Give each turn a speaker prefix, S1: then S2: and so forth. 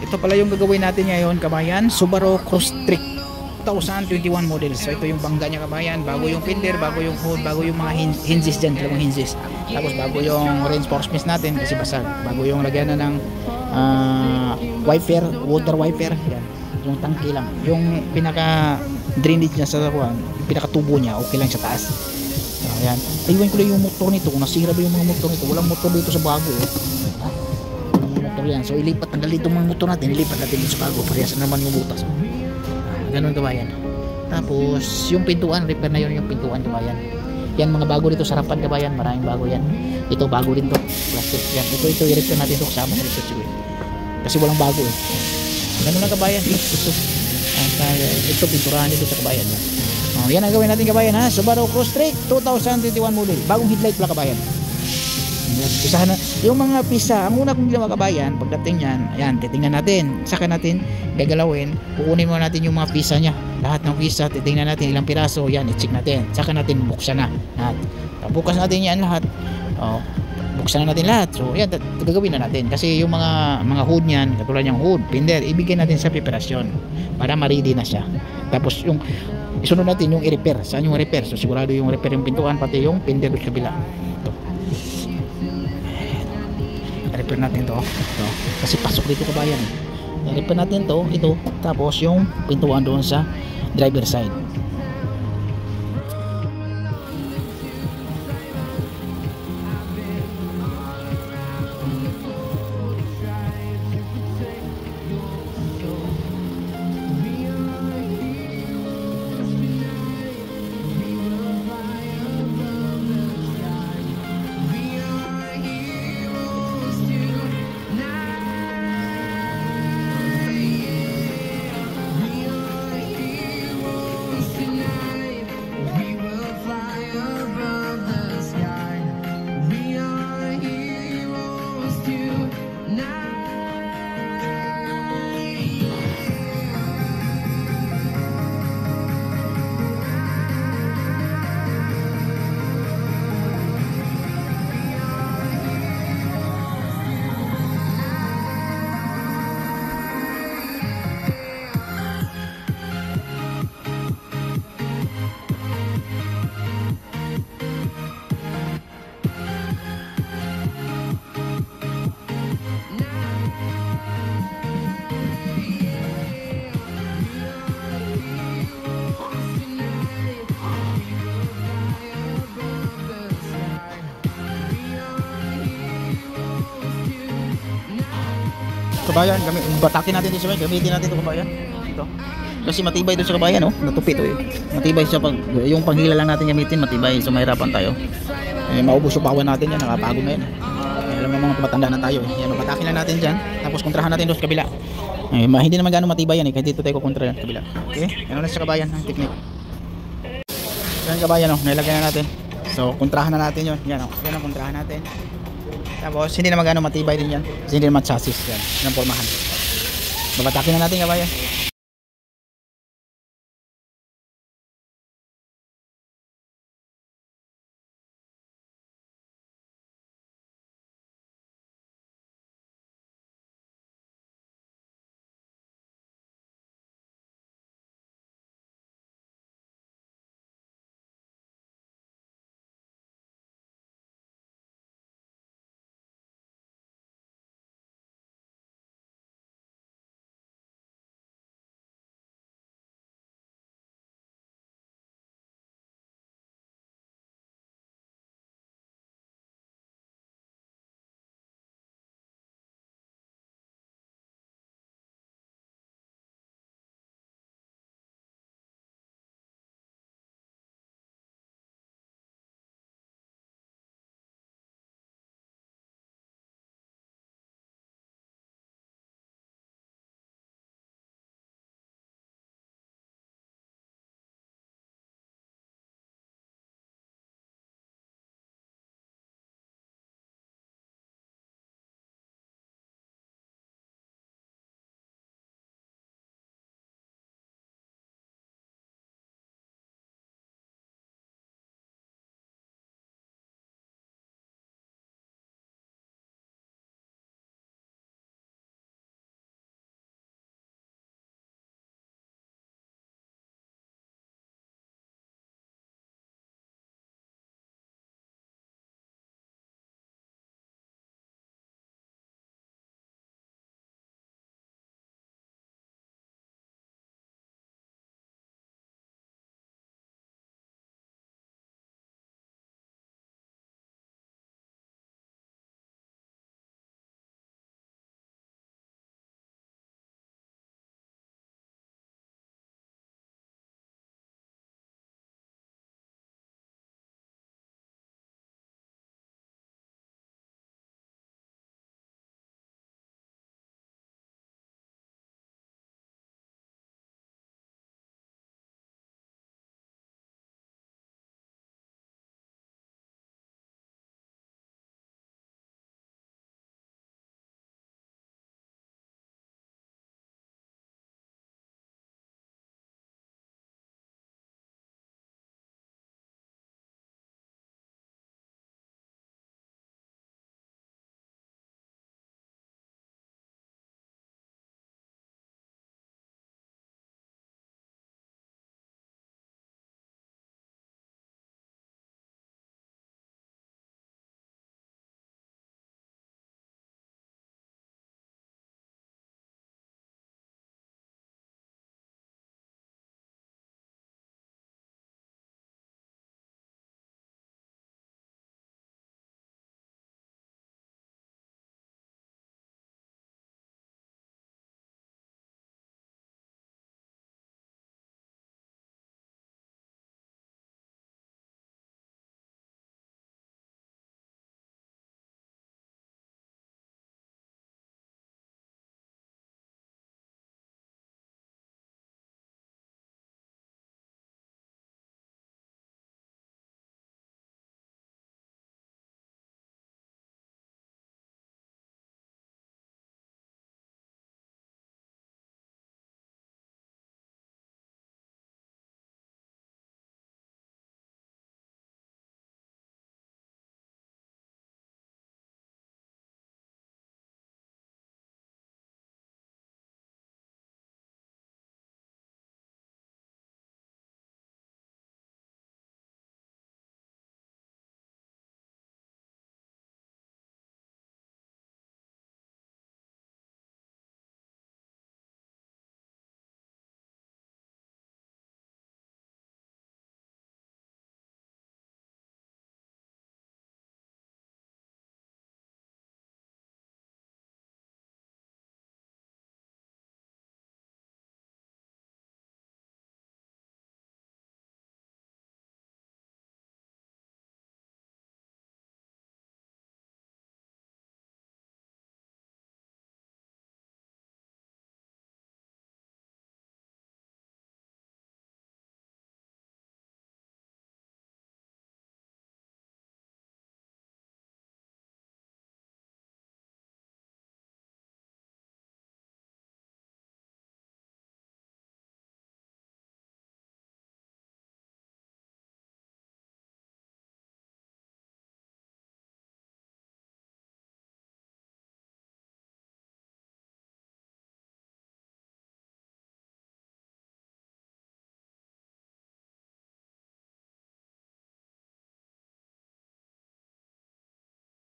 S1: Ito pala yung gagawin natin ngayon, kabayan. Subaru Crosstrek 2021 model. So ito yung bangga niya, kabayan. Bago yung fender, bago yung hood, bago yung mga hinges dyan, talagang hinges. Tapos bago yung reinforcements natin kasi basag. Bago yung lagyan na ng wiper, water wiper. Yan. Yung tangke lang. Yung pinaka drainage niya sa kuwan, yung pinaka tubo niya, okay lang sa taas. Ayan. Iwan ko lang yung motor nito. Kung nasira ba yung mga motor nito, walang motor dito sa bago. Motor yan. So ilipat, tanggal dito mga motor natin, ilipat natin dito sa bago. Parehas naman yung butas. Ganun, kabayan. Tapos yung pintuan, repair na yun yung pintuan, kabayan. Yan mga bago dito sa harapan, kabayan. Maraming bago yan. Ito bago din to, plastic yan. Ito i-repair natin to kasama sa repair siguro. Kasi walang bago eh. Ganun lang, kabayan. Ito pinturahan dito sa kabayan. Yan ang gawin natin, kabayan, ha. Subaru Crosstrek 2021 model. Bagong headlight pala, kabayan. Isahan na yung mga pisa. Ang una kong ginawa, kabayan, pagdating yan, ayan, titingnan natin, saka natin gagalawin, kukunin mo natin yung mga pisa nya, lahat ng pisa, titingnan natin ilang piraso, yan, i-check natin, saka natin buksan na lahat. Bukas natin yan lahat, buksan na natin lahat. So yan, gagawin na natin kasi yung mga hood nyan, katulad yung hood, fender, ibigay natin sa preparasyon para ma-ready na siya. Tapos yung isunod natin yung i-repair. Saan yung repair? So sigurado yung repair yung pintuan, pati yung fender sa kabila. I-repair natin to. Kasi pasok dito, kabayan. I-repair natin to, ito, tapos yung pintuan doon sa driver side. Kabayan, batakin natin dito sa gamitin natin ito, kabayan. Ito. Kasi matibay dito sa kabayan, oh. Natupi ito eh. Matibay siya pag yung panghila lang natin gamitin, matibay. So mahirapan tayo. Maubos yung pawan natin yan, nakapagod na yan. Alam mo mga tumatanda na tayo eh. Yan, batakin lang natin dyan. Tapos kontrahan natin doon sa kabila. Hindi naman gano'ng matibay yan eh. Kahit dito tayo kukontra yan sa kabila. Okay? Ano na sa kabayan, ang technique. Yan, kabayan, oh. Nailagay na natin. So kontrahan na natin yun. Yan, oh. Yan ang kontrahan natin. Tapos hindi naman gano'ng matibay din yan. Kasi hindi naman chassis yan. Yan ang formahan. Babatakin na natin, kabayan.